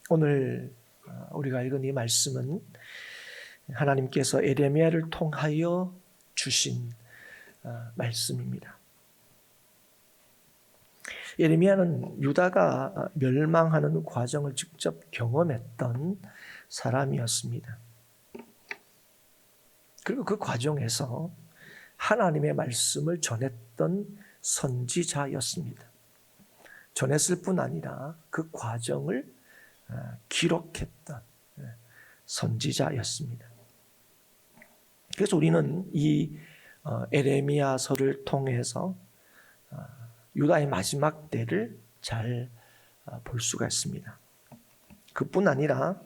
오늘 우리가 읽은 이 말씀은 하나님께서 예레미야를 통하여 주신 말씀입니다. 예레미야는 유다가 멸망하는 과정을 직접 경험했던 사람이었습니다. 그리고 그 과정에서 하나님의 말씀을 전했던 선지자였습니다. 전했을 뿐 아니라 그 과정을 기록했던 선지자였습니다. 그래서 우리는 이 예레미야서를 통해서 유다의 마지막 때를 잘 볼 수가 있습니다. 그뿐 아니라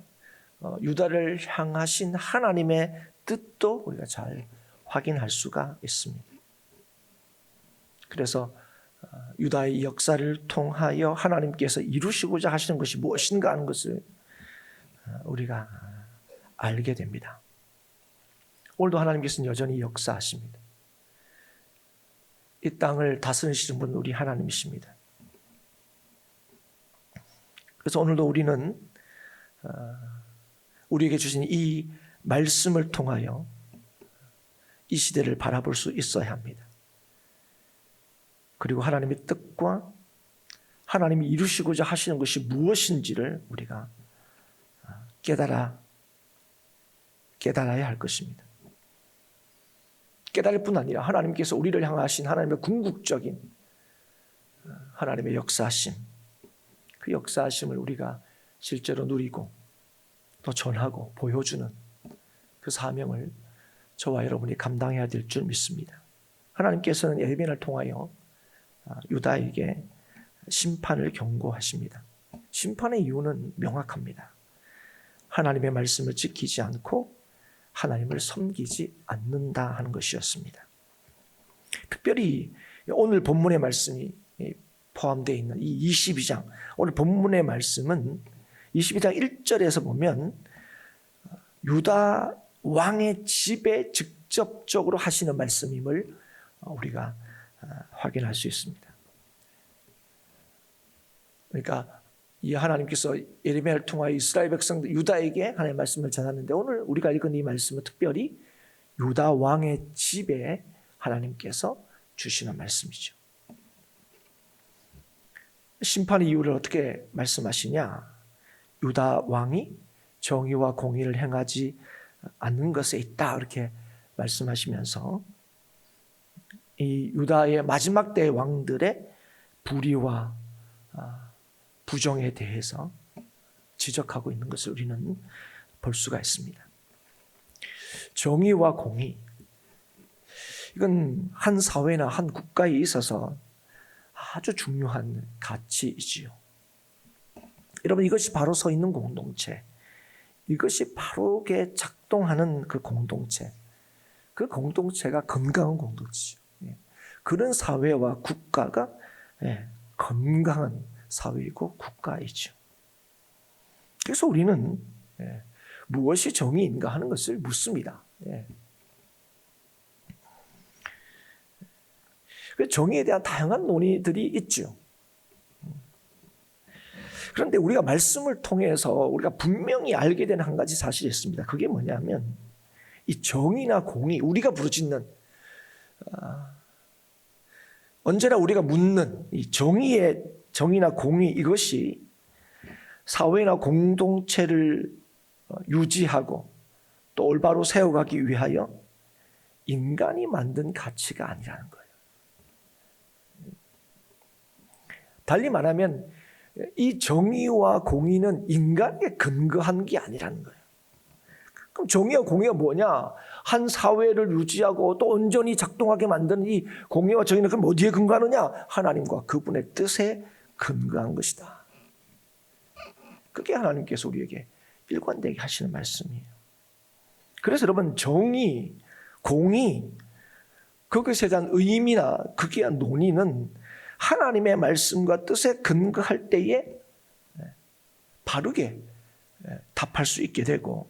유다를 향하신 하나님의 뜻도 우리가 잘 확인할 수가 있습니다. 그래서 유다의 역사를 통하여 하나님께서 이루시고자 하시는 것이 무엇인가 하는 것을 우리가 알게 됩니다. 오늘도 하나님께서는 여전히 역사하십니다. 이 땅을 다스리시는 분은 우리 하나님이십니다. 그래서 오늘도 우리는 우리에게 주신 이 말씀을 통하여 이 시대를 바라볼 수 있어야 합니다. 그리고 하나님의 뜻과 하나님이 이루시고자 하시는 것이 무엇인지를 우리가 깨달아야 할 것입니다. 깨달을 뿐 아니라 하나님께서 우리를 향하신 하나님의 궁극적인 하나님의 역사하심, 그 역사하심을 우리가 실제로 누리고 또 전하고 보여주는 그 사명을 저와 여러분이 감당해야 될 줄 믿습니다. 하나님께서는 예레미야를 통하여 유다에게 심판을 경고하십니다. 심판의 이유는 명확합니다. 하나님의 말씀을 지키지 않고 하나님을 섬기지 않는다 하는 것이었습니다. 특별히 오늘 본문의 말씀이 포함되어 있는 이 22장, 오늘 본문의 말씀은 22장 1절에서 보면 유다 왕의 집에 직접적으로 하시는 말씀임을 우리가 확인할 수 있습니다. 그러니까 이 하나님께서 예레미야를 통하여 이스라엘 백성들 유다에게 하나님의 말씀을 전하는데 오늘 우리가 읽은 이 말씀은 특별히 유다 왕의 집에 하나님께서 주시는 말씀이죠. 심판의 이유를 어떻게 말씀하시냐? 유다 왕이 정의와 공의를 행하지 않는 것에 있다 이렇게 말씀하시면서 이 유다의 마지막 때의 왕들의 불의와 부정에 대해서 지적하고 있는 것을 우리는 볼 수가 있습니다. 정의와 공의, 이건 한 사회나 한 국가에 있어서 아주 중요한 가치이지요. 여러분, 이것이 바로 서 있는 공동체, 이것이 바르게 작동하는 그 공동체, 그 공동체가 건강한 공동체죠. 그런 사회와 국가가 건강한 사회이고 국가이죠. 그래서 우리는 무엇이 정의인가 하는 것을 묻습니다. 정의에 대한 다양한 논의들이 있죠. 그런데 우리가 말씀을 통해서 우리가 분명히 알게 된 한 가지 사실이 있습니다. 그게 뭐냐면 이 정의나 공의, 우리가 부르짖는 언제나 우리가 묻는 이 정의나 공의, 이것이 사회나 공동체를 유지하고 또 올바로 세워가기 위하여 인간이 만든 가치가 아니라는 거예요. 달리 말하면 이 정의와 공의는 인간에 근거한 게 아니라는 거예요. 그럼 정의와 공의가 뭐냐? 한 사회를 유지하고 또 온전히 작동하게 만드는 이 공의와 정의는 그럼 어디에 근거하느냐? 하나님과 그분의 뜻에 근거한 것이다. 그게 하나님께서 우리에게 일관되게 하시는 말씀이에요. 그래서 여러분, 정의, 공의, 그것에 대한 의미나 그에 대한 논의는 하나님의 말씀과 뜻에 근거할 때에 바르게 답할 수 있게 되고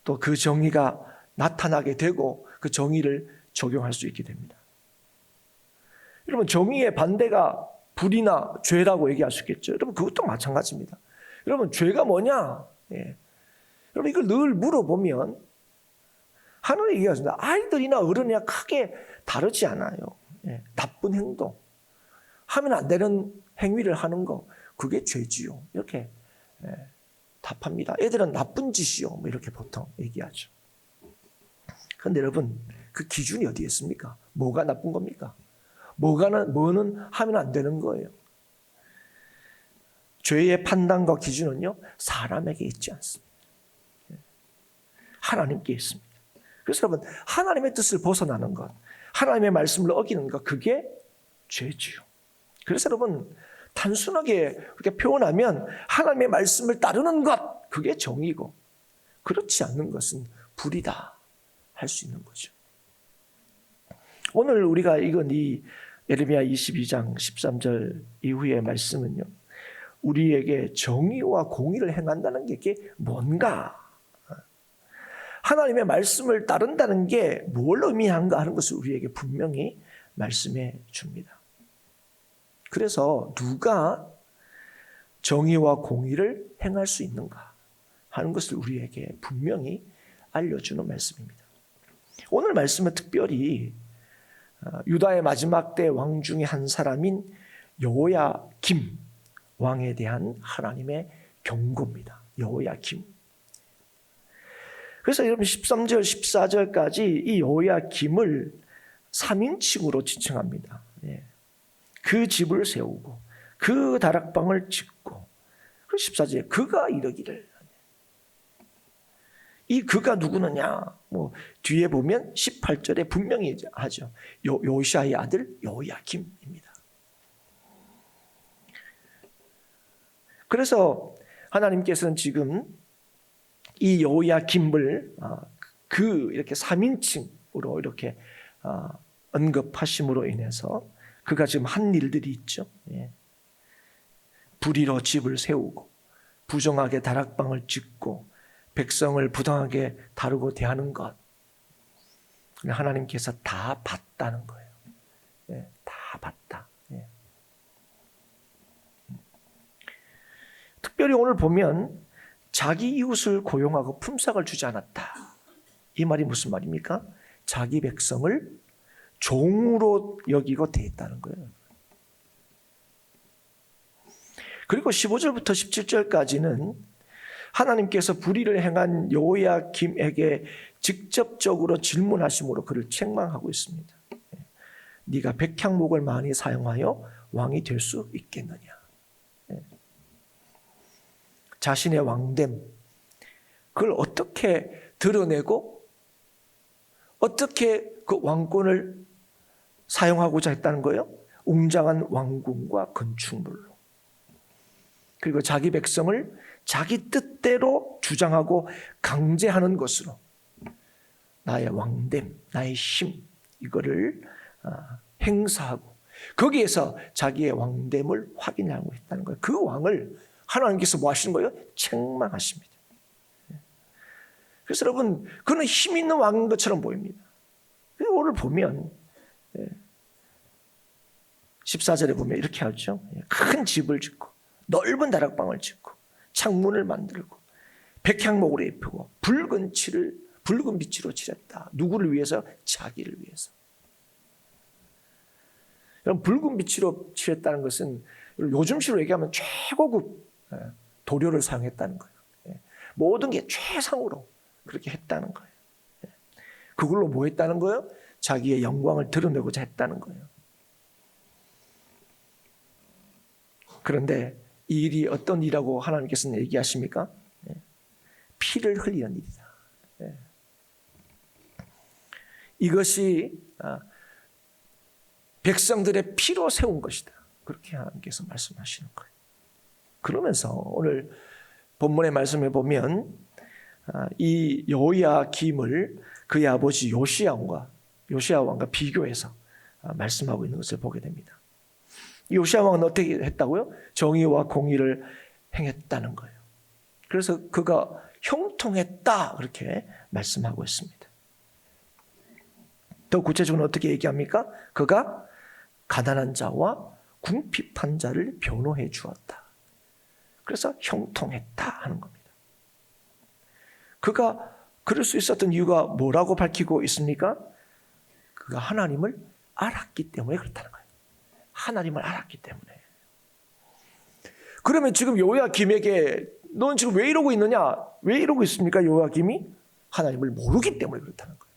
또 그 정의가 나타나게 되고 그 정의를 적용할 수 있게 됩니다. 여러분, 정의의 반대가 불의나 죄라고 얘기할 수 있겠죠. 여러분, 그것도 마찬가지입니다. 여러분 죄가 뭐냐? 여러분 이걸 늘 물어보면 하나님 얘기하십니다. 아이들이나 어른이나 크게 다르지 않아요. 나쁜 행동, 하면 안 되는 행위를 하는 거, 그게 죄지요. 이렇게 답합니다. 애들은 나쁜 짓이요. 뭐 이렇게 보통 얘기하죠. 그런데 여러분 그 기준이 어디에 있습니까? 뭐가 나쁜 겁니까? 뭐는 하면 안 되는 거예요. 죄의 판단과 기준은요 사람에게 있지 않습니다. 하나님께 있습니다. 그래서 여러분 하나님의 뜻을 벗어나는 것, 하나님의 말씀을 어기는 것, 그게 죄지요. 그래서 여러분 단순하게 그렇게 표현하면 하나님의 말씀을 따르는 것, 그게 정의고 그렇지 않는 것은 불이다 할 수 있는 거죠. 오늘 우리가 읽은 이 예레미야 22장 13절 이후의 말씀은요, 우리에게 정의와 공의를 행한다는 게 이게 뭔가, 하나님의 말씀을 따른다는 게 뭘 의미한가 하는 것을 우리에게 분명히 말씀해 줍니다. 그래서 누가 정의와 공의를 행할 수 있는가 하는 것을 우리에게 분명히 알려주는 말씀입니다. 오늘 말씀은 특별히 유다의 마지막 때 왕 중에 한 사람인 여호야김 왕에 대한 하나님의 경고입니다. 여호야김. 그래서 여러분 13절 14절까지 이 여호야김을 3인칭으로 지칭합니다. 그 집을 세우고 그 다락방을 짓고, 14절에 그가 이르기를, 이 그가 누구느냐? 뭐 뒤에 보면 18절에 분명히 하죠. 요시아의 아들 여호야김입니다. 그래서 하나님께서는 지금 이 여호야김을 이렇게 3인칭으로 이렇게 언급하심으로 인해서 그가 지금 한 일들이 있죠. 불의로 집을 세우고 부정하게 다락방을 짓고 백성을 부당하게 다루고 대하는 것, 하나님께서 다 봤다는 거예요. 다 봤다. 특별히 오늘 보면 자기 이웃을 고용하고 품삯을 주지 않았다. 이 말이 무슨 말입니까? 자기 백성을 종으로 여기고 대했다는 거예요. 그리고 15절부터 17절까지는 하나님께서 불의를 행한 여호야김에게 직접적으로 질문하심으로 그를 책망하고 있습니다. 네가 백향목을 많이 사용하여 왕이 될 수 있겠느냐? 자신의 왕됨, 그걸 어떻게 드러내고 어떻게 그 왕권을 사용하고자 했다는 거예요? 웅장한 왕궁과 건축물로. 그리고 자기 백성을 자기 뜻대로 주장하고 강제하는 것으로 나의 왕됨, 나의 힘, 이거를 행사하고 거기에서 자기의 왕됨을 확인하고 있다는 거예요. 그 왕을 하나님께서 뭐 하시는 거예요? 책망하십니다. 그래서 여러분, 그는 힘 있는 왕인 것처럼 보입니다. 오늘 보면 14절에 보면 이렇게 하죠. 큰 집을 짓고 넓은 다락방을 짓고 창문을 만들고 백향목으로 입히고 붉은 빛으로 칠했다. 누구를 위해서? 자기를 위해서. 여러분, 붉은 빛으로 칠했다는 것은 요즘식으로 얘기하면 최고급 도료를 사용했다는 거예요. 모든 게 최상으로 그렇게 했다는 거예요. 그걸로 뭐 했다는 거예요? 자기의 영광을 드러내고자 했다는 거예요. 그런데 이 일이 어떤 일이라고 하나님께서는 얘기하십니까? 피를 흘리는 일이다. 이것이 백성들의 피로 세운 것이다. 그렇게 하나님께서 말씀하시는 거예요. 그러면서 오늘 본문의 말씀에 보면 이 여호야김을 그의 아버지 요시야 왕과 비교해서 말씀하고 있는 것을 보게 됩니다. 요시야 왕은 어떻게 했다고요? 정의와 공의를 행했다는 거예요. 그래서 그가 형통했다 그렇게 말씀하고 있습니다. 더 구체적으로 어떻게 얘기합니까? 그가 가난한 자와 궁핍한 자를 변호해 주었다. 그래서 형통했다 하는 겁니다. 그가 그럴 수 있었던 이유가 뭐라고 밝히고 있습니까? 그가 하나님을 알았기 때문에 그렇다는 거예요. 하나님을 알았기 때문에. 그러면 지금 요야김에게 넌 지금 왜 이러고 있느냐? 왜 이러고 있습니까? 요야김이 하나님을 모르기 때문에 그렇다는 거예요.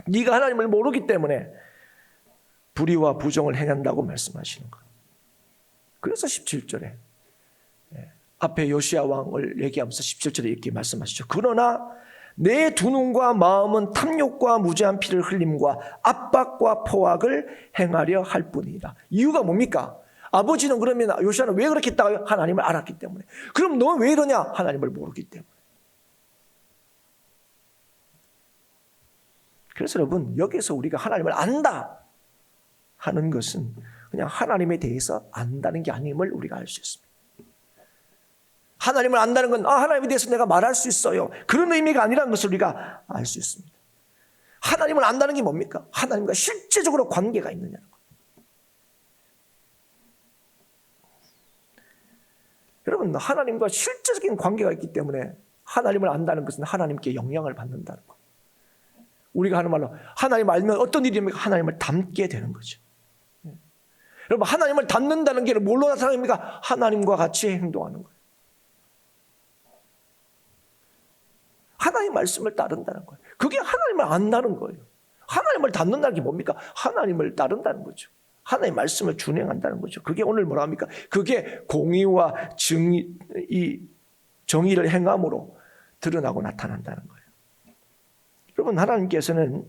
네가 하나님을 모르기 때문에 불의와 부정을 행한다고 말씀하시는 거예요. 그래서 17절에 앞에 요시야 왕을 얘기하면서 17절에 이렇게 말씀하시죠. 그러나 내 두 눈과 마음은 탐욕과 무죄한 피를 흘림과 압박과 포악을 행하려 할 뿐이라. 이유가 뭡니까? 아버지는 그러면 요시야는 왜 그렇게 했다고요? 하나님을 알았기 때문에. 그럼 너 왜 이러냐? 하나님을 모르기 때문에. 그래서 여러분, 여기서 우리가 하나님을 안다 하는 것은 그냥 하나님에 대해서 안다는 게 아님을 우리가 알 수 있습니다. 하나님을 안다는 건 하나님에 대해서 내가 말할 수 있어요. 그런 의미가 아니라는 것을 우리가 알 수 있습니다. 하나님을 안다는 게 뭡니까? 하나님과 실제적으로 관계가 있느냐는 것. 여러분, 하나님과 실제적인 관계가 있기 때문에 하나님을 안다는 것은 하나님께 영향을 받는다는 것. 우리가 하는 말로 하나님 알면 어떤 일입니까? 하나님을 닮게 되는 거죠. 여러분, 하나님을 닮는다는 게 뭘로 나타납니까? 하나님과 같이 행동하는 거예요. 하나님 말씀을 따른다는 거예요. 그게 하나님을 안다는 거예요. 하나님을 닮는다는 게 뭡니까? 하나님을 따른다는 거죠. 하나님의 말씀을 준행한다는 거죠. 그게 오늘 뭐라 합니까? 그게 공의와 정의를 행함으로 드러나고 나타난다는 거예요. 여러분, 하나님께서는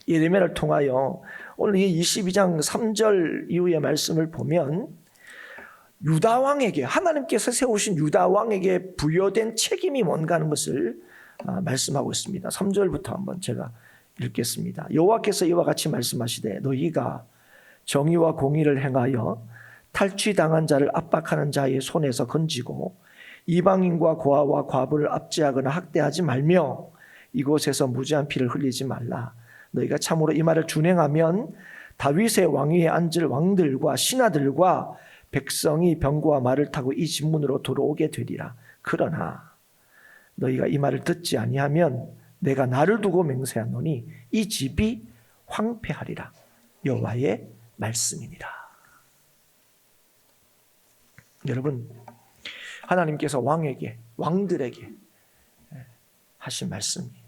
예레미야를 통하여 오늘 이 22장 3절 이후의 말씀을 보면 유다왕에게, 하나님께서 세우신 유다왕에게 부여된 책임이 뭔가 하는 것을 말씀하고 있습니다. 3절부터 한번 제가 읽겠습니다. 여호와께서 이와 같이 말씀하시되 너희가 정의와 공의를 행하여 탈취당한 자를 압박하는 자의 손에서 건지고 이방인과 고아와 과부를 압제하거나 학대하지 말며 이곳에서 무죄한 피를 흘리지 말라. 너희가 참으로 이 말을 준행하면 다윗의 왕위에 앉을 왕들과 신하들과 백성이 병거와 말을 타고 이 집문으로 들어오게 되리라. 그러나 너희가 이 말을 듣지 아니하면 내가 나를 두고 맹세하노니 이 집이 황폐하리라. 여호와의 말씀이니라. 여러분, 하나님께서 왕들에게 하신 말씀이에요.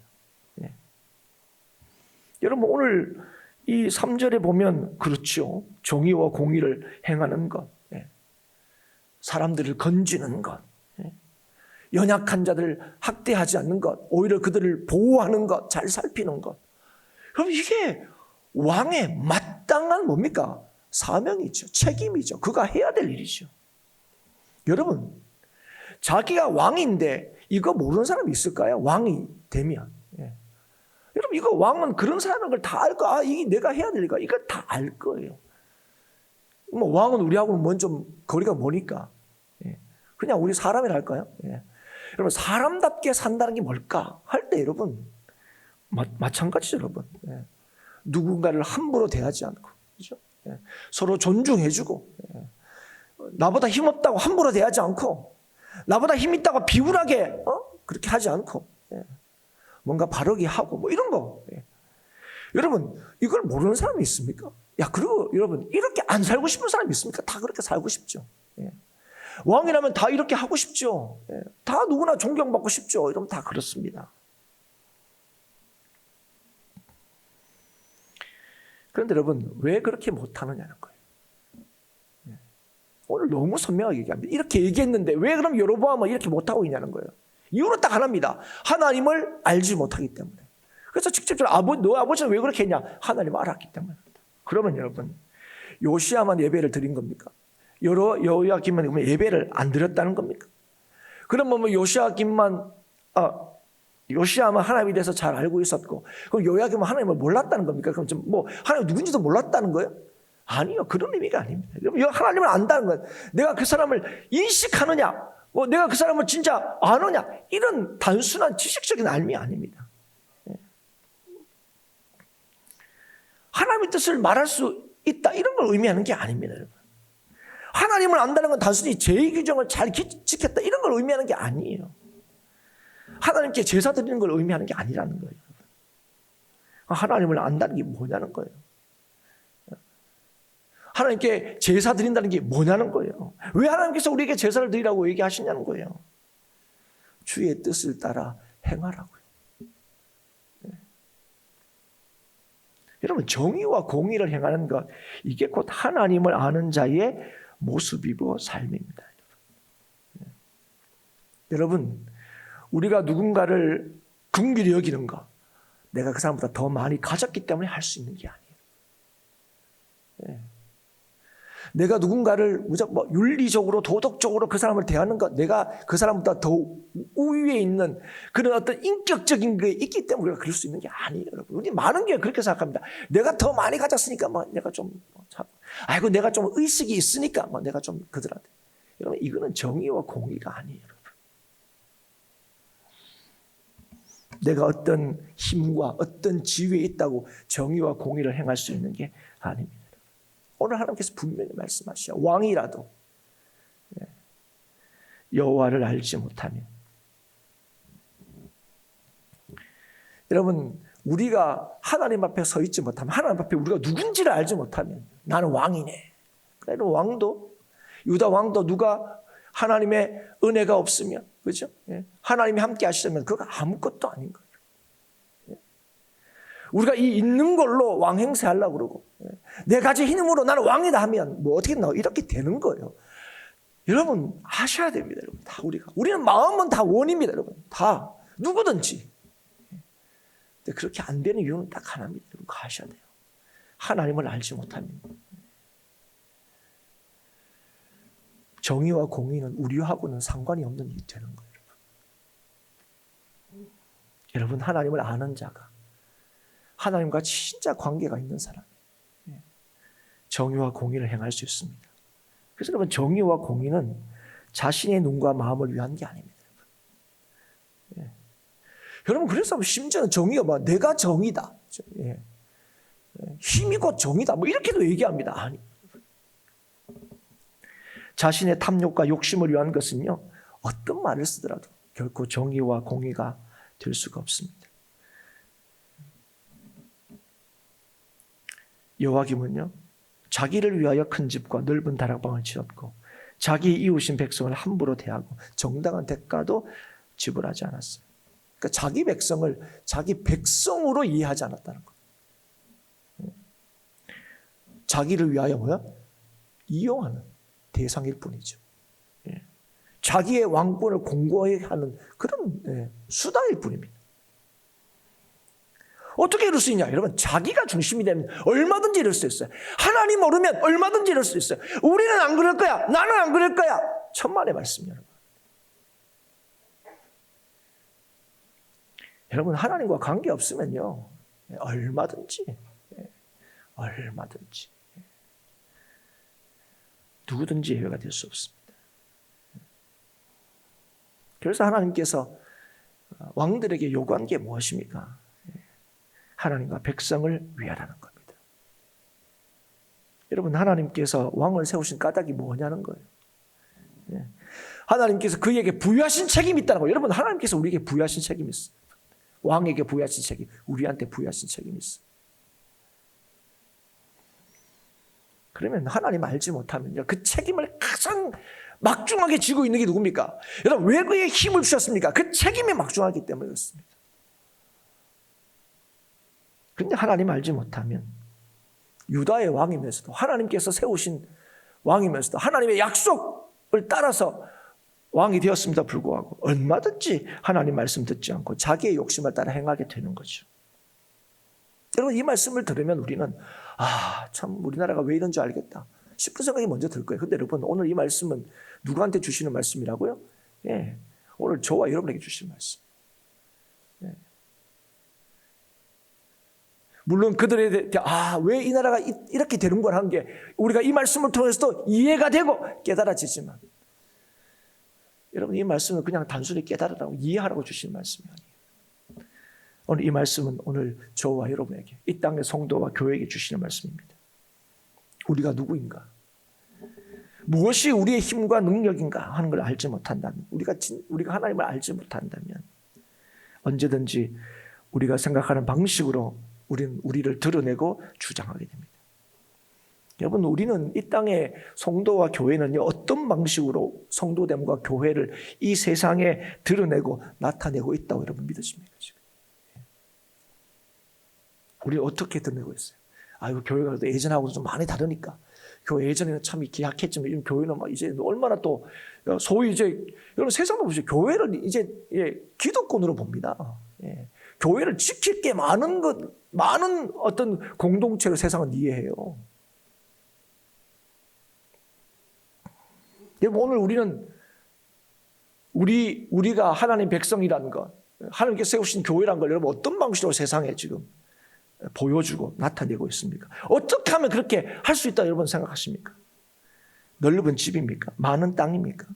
여러분, 오늘 이 3절에 보면 그렇죠. 정의와 공의를 행하는 것, 사람들을 건지는 것, 연약한 자들을 학대하지 않는 것, 오히려 그들을 보호하는 것, 잘 살피는 것. 그럼 이게 왕의 마땅한 뭡니까? 사명이죠. 책임이죠. 그가 해야 될 일이죠. 여러분, 자기가 왕인데 이거 모르는 사람이 있을까요? 왕이 되면. 여러분, 이거 왕은 그런 사람인 걸 다 알 거. 이게 내가 해야 될 일이가 이거 다 알 거예요. 뭐 왕은 우리하고는 먼저 거리가 머니까 그냥 우리 사람이라 할까요? 여러분, 사람답게 산다는 게 뭘까? 할 때 여러분 마찬가지죠, 여러분. 누군가를 함부로 대하지 않고, 그렇죠? 서로 존중해주고, 나보다 힘없다고 함부로 대하지 않고, 나보다 힘있다고 비굴하게 그렇게 하지 않고, 뭔가 바르게 하고 뭐 이런 거. 여러분, 이걸 모르는 사람이 있습니까? 그리고 여러분, 이렇게 안 살고 싶은 사람이 있습니까? 다 그렇게 살고 싶죠. 왕이라면 다 이렇게 하고 싶죠. 다 누구나 존경받고 싶죠. 이러면 다 그렇습니다. 그런데 여러분, 왜 그렇게 못하느냐는 거예요. 오늘 너무 선명하게 얘기합니다. 이렇게 얘기했는데 왜 그럼 여로보암은 이렇게 못하고 있냐는 거예요. 이유는 딱 하나입니다. 하나님을 알지 못하기 때문에. 그래서 직접적으로 너 아버지는 왜 그렇게 했냐? 하나님을 알았기 때문에. 그러면 여러분, 요시야만 예배를 드린 겁니까? 여호야김만 예배를 안 드렸다는 겁니까? 그러면 뭐 요시야만 하나님에 대해서 잘 알고 있었고, 그럼 요야김은 하나님을 몰랐다는 겁니까? 그럼 뭐 하나님 누군지도 몰랐다는 거예요? 아니요, 그런 의미가 아닙니다. 하나님을 안다는 건 내가 그 사람을 인식하느냐, 내가 그 사람을 진짜 아느냐, 이런 단순한 지식적인 알미 아닙니다. 하나님의 뜻을 말할 수 있다, 이런 걸 의미하는 게 아닙니다, 여러분. 하나님을 안다는 건 단순히 제의 규정을 잘 지켰다 이런 걸 의미하는 게 아니에요. 하나님께 제사 드리는 걸 의미하는 게 아니라는 거예요. 하나님을 안다는 게 뭐냐는 거예요. 하나님께 제사 드린다는 게 뭐냐는 거예요. 왜 하나님께서 우리에게 제사를 드리라고 얘기하시냐는 거예요. 주의 뜻을 따라 행하라고요. 여러분, 정의와 공의를 행하는 것, 이게 곧 하나님을 아는 자의 모습이고 삶입니다. 여러분, 우리가 누군가를 긍휼히 여기는 것, 내가 그 사람보다 더 많이 가졌기 때문에 할 수 있는 게 아니에요. 내가 누군가를 무조건 윤리적으로 도덕적으로 그 사람을 대하는 것, 내가 그 사람보다 더 우위에 있는 그런 어떤 인격적인 게 있기 때문에 우리가 그럴 수 있는 게 아니에요. 여러분, 우리 많은 게 그렇게 생각합니다. 내가 더 많이 가졌으니까 내가 좀 아이고 내가 좀 의식이 있으니까 내가 좀 그들한테. 여러분, 이거는 정의와 공의가 아니에요. 여러분. 내가 어떤 힘과 어떤 지위에 있다고 정의와 공의를 행할 수 있는 게 아닙니다. 오늘 하나님께서 분명히 말씀하시죠. 왕이라도 여호와를 알지 못하면. 여러분, 우리가 하나님 앞에 서 있지 못하면, 하나님 앞에 우리가 누군지를 알지 못하면 나는 왕이네. 그래, 왕도, 유다 왕도 누가 하나님의 은혜가 없으면, 그렇죠? 하나님이 함께 하시려면 그거 아무것도 아닌 거예요. 우리가 이 있는 걸로 왕 행세하려고 그러고, 내 가진 힘으로 나는 왕이다 하면 어떻게 나와? 이렇게 되는 거예요. 여러분, 아셔야 됩니다. 여러분, 다 우리는 마음은 다 원입니다. 여러분, 다 누구든지. 근데 그렇게 안 되는 이유는 딱 하나입니다. 여러분, 아셔야 돼요. 하나님을 알지 못하면. 정의와 공의는 우리하고는 상관이 없는 일이 되는 거예요. 여러분, 하나님을 아는 자가, 하나님과 진짜 관계가 있는 사람, 정의와 공의를 행할 수 있습니다. 그래서 여러분, 정의와 공의는 자신의 눈과 마음을 위한 게 아닙니다. 여러분, 그래서 심지어는 정의가 내가 정의다, 힘이 곧 정의다, 이렇게도 얘기합니다. 아니, 자신의 탐욕과 욕심을 위한 것은요, 어떤 말을 쓰더라도 결코 정의와 공의가 될 수가 없습니다. 여호와김은요, 자기를 위하여 큰 집과 넓은 다락방을 지었고 자기 이웃인 백성을 함부로 대하고 정당한 대가도 지불하지 않았어요. 그러니까 자기 백성을 자기 백성으로 이해하지 않았다는 거예요. 자기를 위하여 이용하는 대상일 뿐이죠. 자기의 왕권을 공고히 하는 그런 수단일 뿐입니다. 어떻게 이럴 수 있냐? 여러분, 자기가 중심이 되면 얼마든지 이럴 수 있어요. 하나님 모르면 얼마든지 이럴 수 있어요. 우리는 안 그럴 거야. 나는 안 그럴 거야. 천만의 말씀, 여러분. 여러분, 하나님과 관계 없으면요, 얼마든지 누구든지 예외가 될 수 없습니다. 그래서 하나님께서 왕들에게 요구한 게 무엇입니까? 하나님과 백성을 위하라는 겁니다. 여러분, 하나님께서 왕을 세우신 까닭이 뭐냐는 거예요. 하나님께서 그에게 부여하신 책임이 있다는 거예요. 여러분, 하나님께서 우리에게 부여하신 책임이 있어요. 왕에게 부여하신 책임, 우리한테 부여하신 책임이 있어요. 그러면 하나님 알지 못하면요, 그 책임을 가장 막중하게 지고 있는 게 누굽니까? 여러분, 왜 그에 힘을 주셨습니까? 그 책임이 막중하기 때문에 그렇습니다. 그런데 하나님 알지 못하면 유다의 왕이면서도 하나님께서 세우신 왕이면서도 하나님의 약속을 따라서 왕이 되었음에도 불구하고 얼마든지 하나님 말씀 듣지 않고 자기의 욕심을 따라 행하게 되는 거죠. 여러분, 이 말씀을 들으면 우리는 참 우리나라가 왜 이런 줄 알겠다 싶은 생각이 먼저 들 거예요. 근데 여러분, 오늘 이 말씀은 누구한테 주시는 말씀이라고요? 오늘 저와 여러분에게 주시는 말씀. 물론 그들에 대해 왜 이 나라가 이렇게 되는 걸 한 게 우리가 이 말씀을 통해서도 이해가 되고 깨달아지지만, 여러분, 이 말씀은 그냥 단순히 깨달으라고 이해하라고 주신 말씀이 아니에요. 오늘 이 말씀은 오늘 저와 여러분에게, 이 땅의 성도와 교회에게 주시는 말씀입니다. 우리가 누구인가? 무엇이 우리의 힘과 능력인가 하는 걸 알지 못한다면, 우리가 하나님을 알지 못한다면 언제든지 우리가 생각하는 방식으로 우리를 드러내고 주장하게 됩니다. 여러분, 우리는 이 땅의 성도와 교회는요, 어떤 방식으로 성도됨과 교회를 이 세상에 드러내고 나타내고 있다고 여러분 믿으십니까? 지금 우리 어떻게 드러내고 있어요? 이거 교회가 예전하고 좀 많이 다르니까. 교회 예전에는 참 기약했지만 이런 교회는 막 이제 얼마나 또 소위 이제 여러분 세상도 보시죠. 교회를 이제 기득권으로 봅니다. 교회를 지킬 게 많은 어떤 공동체를 세상은 이해해요. 여러분, 오늘 우리는 우리가 하나님 백성이라는 것, 하나님께서 세우신 교회라는 걸 여러분 어떤 방식으로 세상에 지금 보여주고 나타내고 있습니까? 어떻게 하면 그렇게 할 수 있다고 여러분 생각하십니까? 넓은 집입니까? 많은 땅입니까?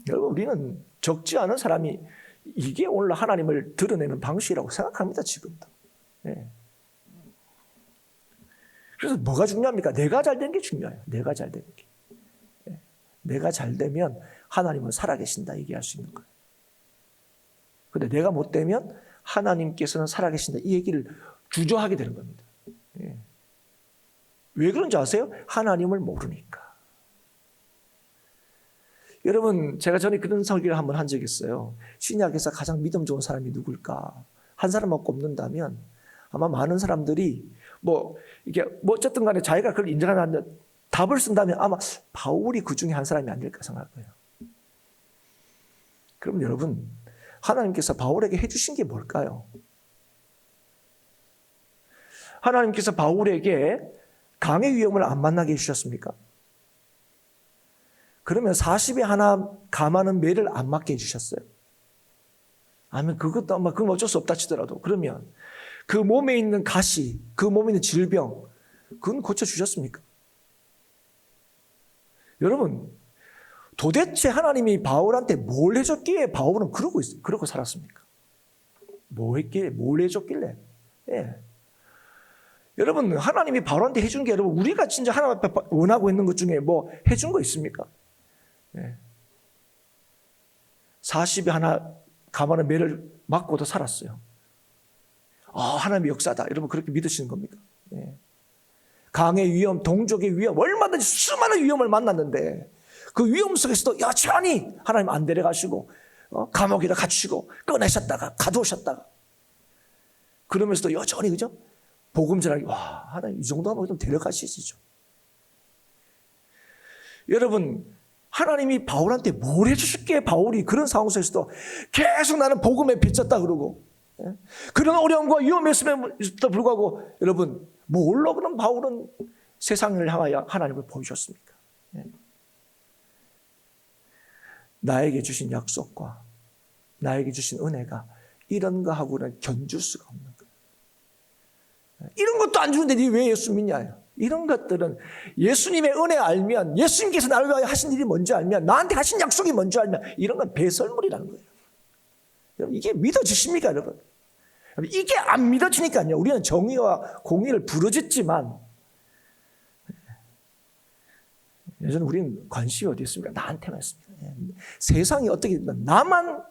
여러분, 우리는 적지 않은 사람이 이게 오늘 하나님을 드러내는 방식이라고 생각합니다. 지금도. 그래서 뭐가 중요합니까? 내가 잘 되는 게 중요해요. 내가 잘 되는 게. 내가 잘 되면 하나님은 살아계신다 얘기할 수 있는 거예요. 근데 내가 못 되면 하나님께서는 살아계신다 이 얘기를 주저하게 되는 겁니다. 왜 그런지 아세요? 하나님을 모르니까. 여러분, 제가 전에 그런 설교를 한번 한 적이 있어요. 신약에서 가장 믿음 좋은 사람이 누굴까? 한 사람만 꼽는다면 아마 많은 사람들이 이게 어쨌든 간에 자기가 그걸 인정하는 답을 쓴다면 아마 바울이 그 중에 한 사람이 아닐까 생각할 거예요. 그럼 여러분, 하나님께서 바울에게 해주신 게 뭘까요? 하나님께서 바울에게 강의 위험을 안 만나게 해주셨습니까? 그러면 40에 하나 감하는 매를 안 맞게 해주셨어요? 아니면 그것도 아마 그건 어쩔 수 없다 치더라도 그러면 그 몸에 있는 가시, 그 몸에 있는 질병, 그건 고쳐주셨습니까? 여러분, 도대체 하나님이 바울한테 뭘 해줬기에 바울은 그러고 살았습니까? 뭘 해줬길래? 여러분, 하나님이 바울한테 해준 게 여러분, 우리가 진짜 하나님 앞에 원하고 있는 것 중에 해준 거 있습니까? 40에 하나 감하는 매를 맞고도 살았어요. 하나님의 역사다. 여러분, 그렇게 믿으시는 겁니까? 강의 위험, 동족의 위험, 얼마든지 수많은 위험을 만났는데 그 위험 속에서도 여전히 하나님 안 데려가시고 감옥에다 갇히고 꺼내셨다가 가두셨다가 그러면서도 여전히 그죠? 복음 전하기 하나님 이 정도 하면 좀 데려가시죠. 여러분, 하나님이 바울한테 뭘 해주실게 바울이 그런 상황 속에서도 계속 나는 복음에 비쳤다 그러고 그런 어려움과 위험했음에도 불구하고 여러분 뭘로 그럼 바울은 세상을 향하여 하나님을 보여줬습니까? 나에게 주신 약속과 나에게 주신 은혜가 이런 거 하고는 견줄 수가 없는 거예요. 이런 것도 안 주는데 니 왜 예수 믿냐? 이런 것들은 예수님의 은혜 알면, 예수님께서 나를 위하여 하신 일이 뭔지 알면, 나한테 하신 약속이 뭔지 알면 이런 건 배설물이라는 거예요. 여러분, 이게 믿어지십니까, 여러분? 이게 안 믿어지니까요. 우리는 정의와 공의를 부르짖지만 예전에 우리는 관심이 어디 있습니까? 나한테만 있습니다. 세상이 어떻게 나만.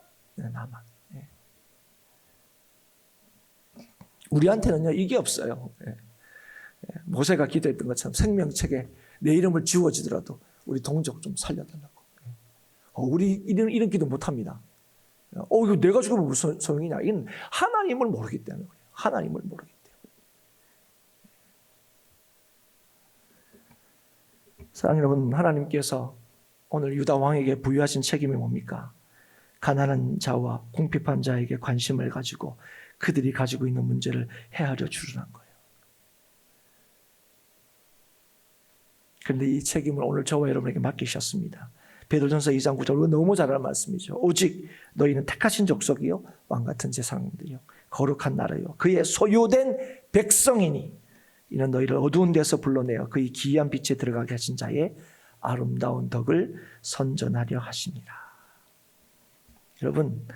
우리한테는요 이게 없어요. 모세가 기도했던 것처럼 생명책에 내 이름을 지워지더라도 우리 동족 좀 살려달라고. 우리 이런 기도 못합니다. 이거 내가 죽으면 무슨 소용이냐. 이건 하나님을 모르기 때문에 그래요. 하나님을 모르기 때문에. 사랑하는 여러분, 하나님께서 오늘 유다 왕에게 부여하신 책임이 뭡니까? 가난한 자와 궁핍한 자에게 관심을 가지고 그들이 가지고 있는 문제를 헤아려 주라는 거예요. 그런데 이 책임을 오늘 저와 여러분에게 맡기셨습니다. 베드로전서 2장 9절, 너무 잘 아는 말씀이죠. 오직 너희는 택하신 족속이요 왕같은 제사장들이요 거룩한 나라요 그의 소유된 백성이니 이는 너희를 어두운 데서 불러내어 그의 기이한 빛에 들어가게 하신 자의 아름다운 덕을 선전하려 하시니라. 여러분,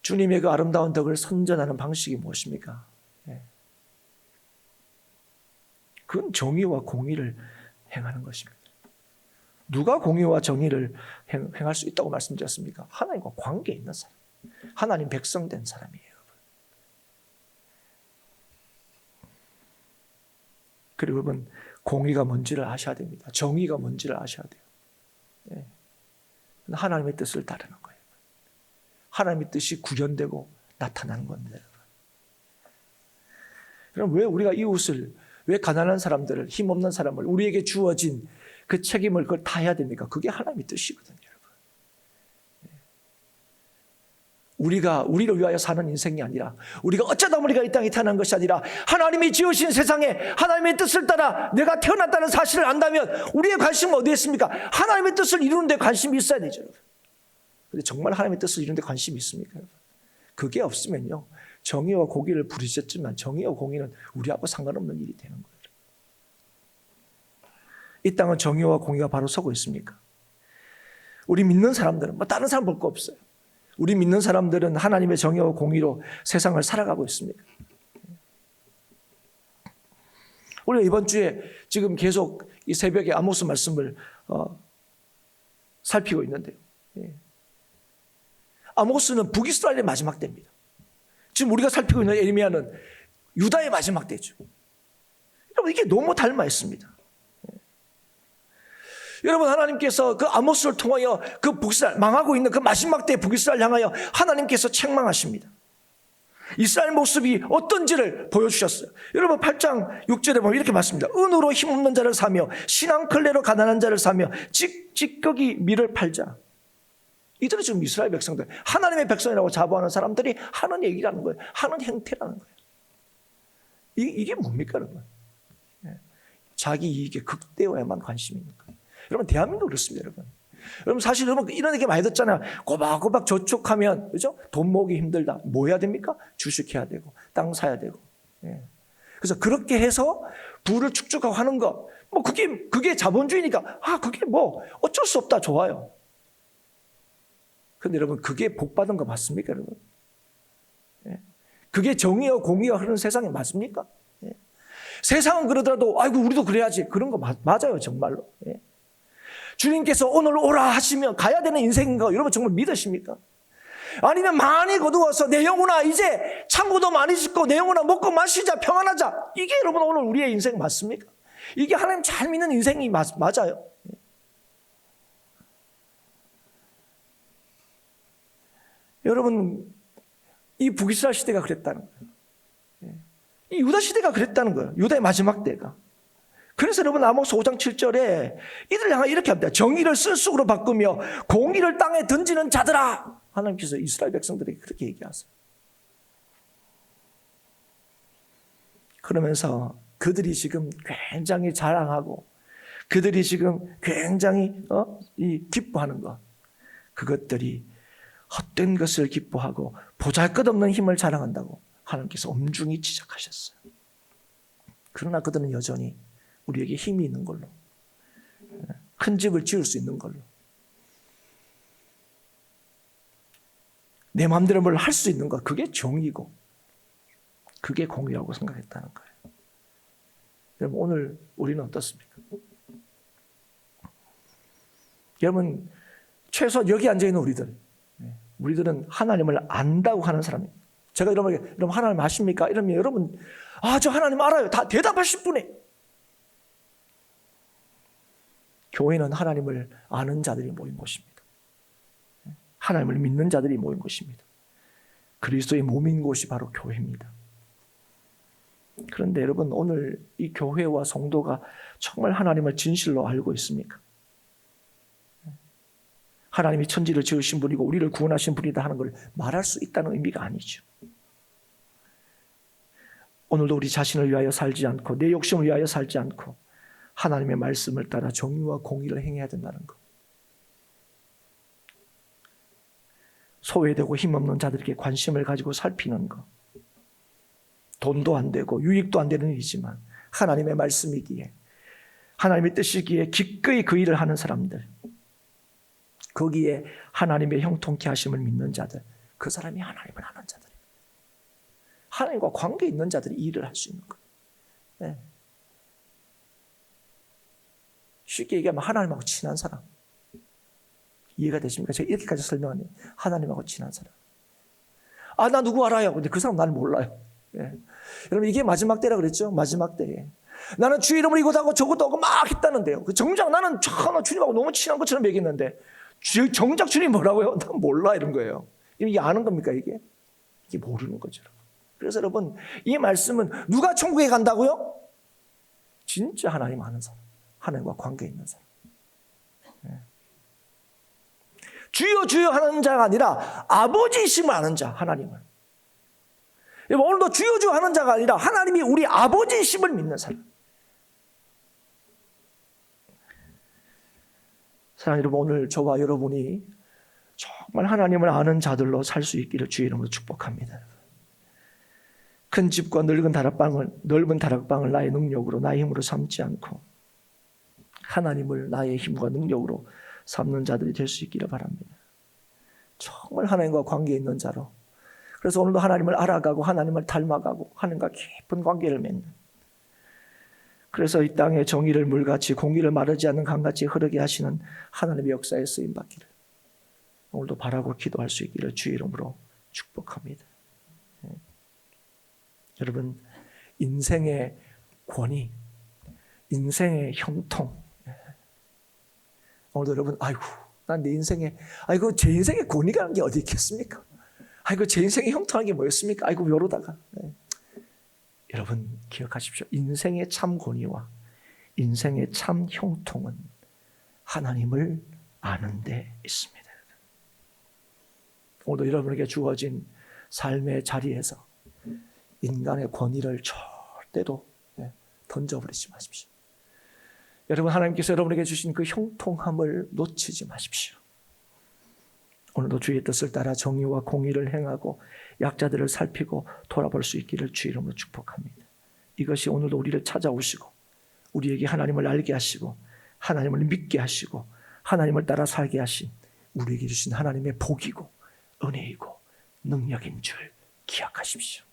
주님의 그 아름다운 덕을 선전하는 방식이 무엇입니까? 그건 정의와 공의를 행하는 것입니다. 누가 공의와 정의를 행할 수 있다고 말씀드렸습니까? 하나님과 관계 있는 사람, 하나님 백성된 사람이에요. 그리고 여러분, 공의가 뭔지를 아셔야 됩니다. 정의가 뭔지를 아셔야 돼요. 네. 하나님의 뜻을 따르는 거예요. 하나님의 뜻이 구현되고 나타나는 겁니다. 그럼 왜 우리가 이웃을, 왜 가난한 사람들을, 힘없는 사람을, 우리에게 주어진 그 책임을 그걸 다 해야 됩니까? 그게 하나님의 뜻이거든요, 여러분. 우리가 우리를 위하여 사는 인생이 아니라, 우리가 어쩌다 우리가 이 땅에 태어난 것이 아니라 하나님이 지으신 세상에 하나님의 뜻을 따라 내가 태어났다는 사실을 안다면 우리의 관심은 어디에 있습니까? 하나님의 뜻을 이루는 데 관심이 있어야 되죠, 여러분. 근데 정말 하나님의 뜻을 이루는 데 관심이 있습니까, 여러분? 그게 없으면요, 정의와 공의를 부르셨지만 정의와 공의는 우리하고 상관없는 일이 되는 거예요. 이 땅은 정의와 공의가 바로 서고 있습니까? 우리 믿는 사람들은 뭐 다른 사람 볼 거 없어요. 우리 믿는 사람들은 하나님의 정의와 공의로 세상을 살아가고 있습니까? 우리가 이번 주에 지금 계속 이 새벽에 아모스 말씀을 살피고 있는데요. 아모스는 북이스라엘의 마지막 때입니다. 지금 우리가 살피고 있는 예레미야는 유다의 마지막 때죠. 여러분, 이게 너무 닮아 있습니다. 여러분, 하나님께서 그 아모스를 통하여 그 북이스라엘, 망하고 있는 그 마지막 때의 북이스라엘 향하여 하나님께서 책망하십니다. 이스라엘 모습이 어떤지를 보여주셨어요. 여러분, 8장 6절에 보면 이렇게 말씀합니다. 은으로 힘없는 자를 사며 신앙클레로 가난한 자를 사며 찌꺼기 밀을 팔자. 이들은 지금 이스라엘 백성들, 하나님의 백성이라고 자부하는 사람들이 하는 얘기라는 거예요. 하는 행태라는 거예요. 이게 뭡니까, 여러분? 자기 이익에 극대화에만 관심이 있는 거예요. 여러분, 대한민국 그렇습니다, 여러분. 여러분, 사실 여러분 이런 얘기 많이 듣잖아요. 꼬박꼬박 저축하면, 그죠? 돈 모으기 힘들다. 뭐 해야 됩니까? 주식해야 되고, 땅 사야 되고. 그래서 그렇게 해서 부를 축적하고 하는 거, 뭐 그게 자본주의니까, 그게 뭐 어쩔 수 없다, 좋아요. 근데 여러분, 그게 복 받은 거 맞습니까, 여러분? 그게 정의와 공의와 흐르는 세상에 맞습니까? 세상은 그러더라도, 아이고, 우리도 그래야지. 그런 거 맞아요, 정말로. 주님께서 오늘 오라 하시면 가야 되는 인생인 거 여러분 정말 믿으십니까? 아니면 많이 거두어서 내 영혼아 이제 창고도 많이 짓고 내 영혼아 먹고 마시자 평안하자. 이게 여러분 오늘 우리의 인생 맞습니까? 이게 하나님 잘 믿는 인생이 맞아요. 여러분, 이 북이스라엘 시대가 그랬다는 거예요. 이 유다 시대가 그랬다는 거예요. 유다의 마지막 때가. 그래서 여러분, 아모스 5장 7절에 이들 향해 이렇게 합니다. 정의를 쓸쑥으로 바꾸며 공의를 땅에 던지는 자들아. 하나님께서 이스라엘 백성들에게 그렇게 얘기하세요. 그러면서 그들이 지금 굉장히 자랑하고 그들이 지금 굉장히 기뻐하는 것, 그것들이 헛된 것을 기뻐하고 보잘것없는 힘을 자랑한다고 하나님께서 엄중히 지적하셨어요. 그러나 그들은 여전히 우리에게 힘이 있는 걸로, 큰 집을 지을 수 있는 걸로, 내 마음대로 뭘 할 수 있는 것, 그게 정의고 그게 공의라고 생각했다는 거예요. 여러분, 오늘 우리는 어떻습니까? 여러분, 최소 여기 앉아있는 우리들은 하나님을 안다고 하는 사람이에요. 제가 여러분 하나님 아십니까? 이러면 여러분, 저 하나님 알아요. 다 대답하실 분이에요. 교회는 하나님을 아는 자들이 모인 곳입니다. 하나님을 믿는 자들이 모인 곳입니다. 그리스도의 몸인 곳이 바로 교회입니다. 그런데 여러분, 오늘 이 교회와 성도가 정말 하나님을 진실로 알고 있습니까? 하나님이 천지를 지으신 분이고 우리를 구원하신 분이다 하는 걸 말할 수 있다는 의미가 아니죠. 오늘도 우리 자신을 위하여 살지 않고 내 욕심을 위하여 살지 않고 하나님의 말씀을 따라 정의와 공의를 행해야 된다는 것. 소외되고 힘없는 자들에게 관심을 가지고 살피는 것. 돈도 안 되고 유익도 안 되는 일이지만 하나님의 말씀이기에, 하나님의 뜻이기에 기꺼이 그 일을 하는 사람들, 거기에 하나님의 형통케 하심을 믿는 자들, 그 사람이 하나님을 아는 자들입니다. 하나님과 관계 있는 자들이 이 일을 할 수 있는 거예요. 쉽게 얘기하면 하나님하고 친한 사람. 이해가 되십니까? 제가 이렇게까지 설명하네요. 하나님하고 친한 사람. 아, 나 누구 알아요. 근데 그 사람 나를 몰라요. 예. 여러분, 이게 마지막 때라 그랬죠? 마지막 때에. 나는 주 이름을 이것도 하고 저것도 하고 막 했다는데요. 정작 나는 주님하고 너무 친한 것처럼 얘기했는데, 정작 주님 뭐라고요? 난 몰라, 이런 거예요. 이게 아는 겁니까, 이게? 이게 모르는 거죠. 그래서 여러분, 이 말씀은 누가 천국에 간다고요? 진짜 하나님 아는 사람. 하나님과 관계 있는 사람. 예. 주여 주여 하는 자가 아니라 아버지이심을 아는 자, 하나님을. 오늘도 주여 주여 하는 자가 아니라 하나님이 우리 아버지이심을 믿는 사람. 사랑하는 여러분, 오늘 저와 여러분이 정말 하나님을 아는 자들로 살 수 있기를 주의 이름으로 축복합니다. 큰 집과 넓은 다락방을 나의 능력으로, 나의 힘으로 삼지 않고 하나님을 나의 힘과 능력으로 삼는 자들이 될 수 있기를 바랍니다. 정말 하나님과 관계 있는 자로. 그래서 오늘도 하나님을 알아가고 하나님을 닮아가고 하나님과 깊은 관계를 맺는, 그래서 이 땅에 정의를 물같이 공의를 마르지 않는 강같이 흐르게 하시는 하나님의 역사에 쓰임받기를 오늘도 바라고 기도할 수 있기를 주의 이름으로 축복합니다. 여러분, 인생의 권위, 인생의 형통. 오늘도 여러분, 아이고, 난 내 인생에, 아이고, 제 인생의 권위라는 게 어디 있겠습니까? 아이고, 제 인생의 형통한 게 뭐였습니까? 아이고, 요러다가. 네. 여러분, 기억하십시오. 인생의 참 권위와 인생의 참 형통은 하나님을 아는 데 있습니다. 오늘도 여러분에게 주어진 삶의 자리에서 인간의 권위를 절대로 던져버리지 마십시오. 여러분, 하나님께서 여러분에게 주신 그 형통함을 놓치지 마십시오. 오늘도 주의 뜻을 따라 정의와 공의를 행하고 약자들을 살피고 돌아볼 수 있기를 주의 이름으로 축복합니다. 이것이 오늘도 우리를 찾아오시고 우리에게 하나님을 알게 하시고 하나님을 믿게 하시고 하나님을 따라 살게 하신 우리에게 주신 하나님의 복이고 은혜이고 능력인 줄 기억하십시오.